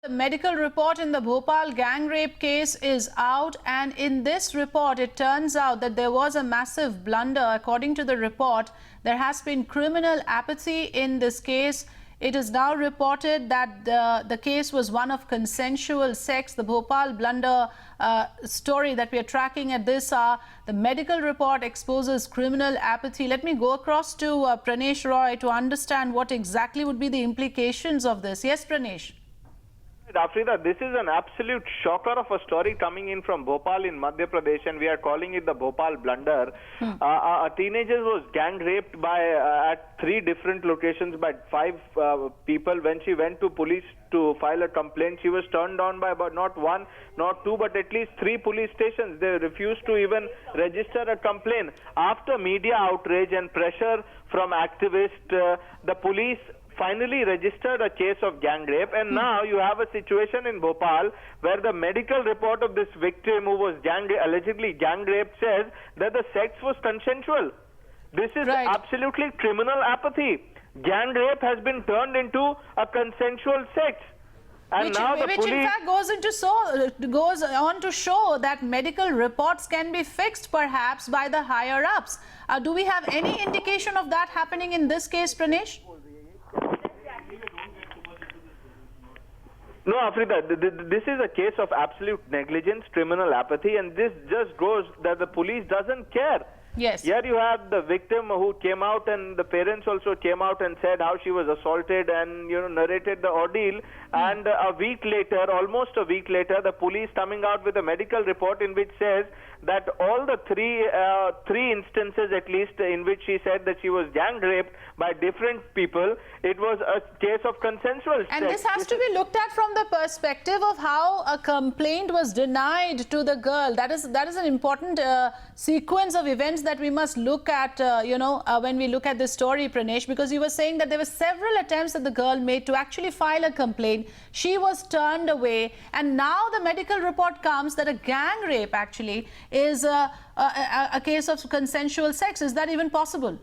The medical report in the Bhopal gang rape case is out, and in this report it turns out that there was a massive blunder. According to the report, there has been criminal apathy in this case. It is now reported that the case was one of consensual sex. The Bhopal blunder story that we are tracking at this hour, the medical report exposes criminal apathy. Let me go across to Pranesh Roy to understand what exactly would be the implications of this. Yes, Pranesh. Afrida, this is an absolute shocker of a story coming in from Bhopal in Madhya Pradesh, and we are calling it the Bhopal blunder. A teenager was gang raped by at 3 different locations by 5 people. When she went to police to file a complaint, she was turned down by about not 1, not 2, but at least 3 police stations. They refused to even register a complaint. After media outrage and pressure from activists, the police finally registered a case of gang rape, and now you have a situation in Bhopal where the medical report of this victim who was allegedly gang raped says that the sex was consensual. This is absolutely criminal apathy. Gang rape has been turned into a consensual sex. And which now the police in fact goes on to show that medical reports can be fixed perhaps by the higher ups. Do we have any indication of that happening in this case, Pranesh? No, Afrida, this is a case of absolute negligence, criminal apathy, and this just goes that the police doesn't care. Yes. Here you have the victim who came out, and the parents also came out and said how she was assaulted and narrated the ordeal. And a week later, almost a week later, the police coming out with a medical report in which says that all the three instances at least in which she said that she was gang raped by different people, it was a case of consensual sex. And this has to be looked at from the perspective of how a complaint was denied to the girl. That is an important sequence of events that we must look at, when we look at this story, Pranesh, because you were saying that there were several attempts that the girl made to actually file a complaint. She was turned away, and now the medical report comes that a gang rape actually is a case of consensual sex. Is that even possible?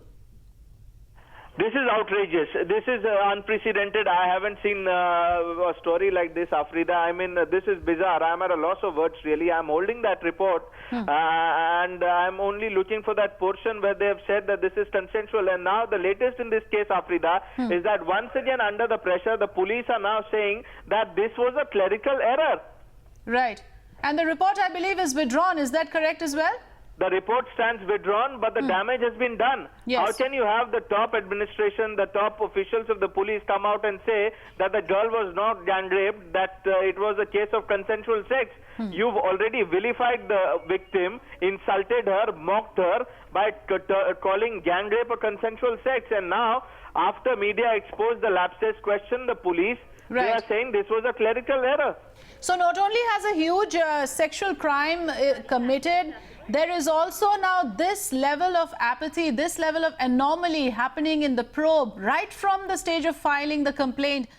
This is outrageous. This is unprecedented. I haven't seen a story like this, Afrida. I mean, this is bizarre. I'm at a loss of words, really. I'm holding that report, and I'm only looking for that portion where they have said that this is consensual. And now the latest in this case, Afrida, is that once again, under the pressure, the police are now saying that this was a clerical error. Right. And the report, I believe, is withdrawn. Is that correct as well? The report stands withdrawn, but the damage has been done. Yes. How can you have the top administration, the top officials of the police come out and say that the girl was not gang raped, that it was a case of consensual sex? You've already vilified the victim, insulted her, mocked her by calling gang rape a consensual sex. And now, after media exposed the lapses, questioned the police, they are saying this was a clerical error. So not only has a huge sexual crime committed, there is also now this level of apathy, this level of anomaly happening in the probe right from the stage of filing the complaint.